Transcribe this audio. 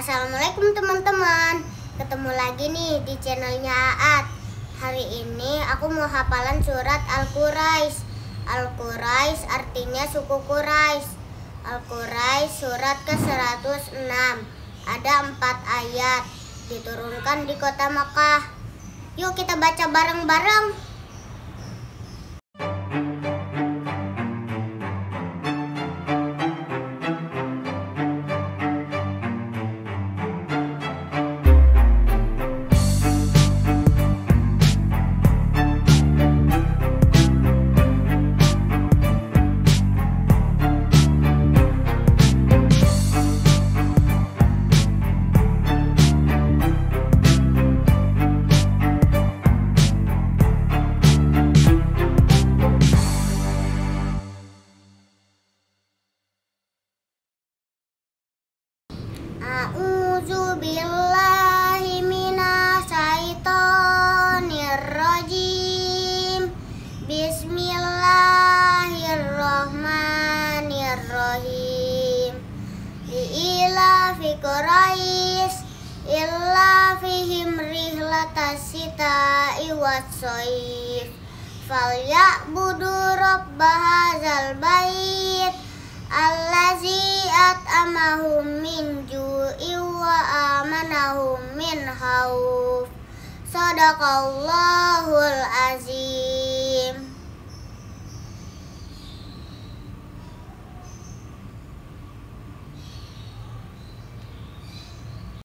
Assalamualaikum teman-teman. Ketemu lagi nih di channelnya Aat. Hari ini aku mau hafalan surat Al-Quraisy. Al-Quraisy artinya suku Quraisy. Al-Quraisy surat ke-106. Ada 4 ayat. Diturunkan di kota Makkah. Yuk kita baca bareng-bareng. A'udzu billahi minasyaitonir rajim. Bismillahirrahmanirrahim. Ila fi Quraisy illa fihim rihlatas sita'i was-shaif. Falyabudu rabb hadzal bait allazi at'amahum min ju'i wa amanahum min khauf. Shadaqallahul azim.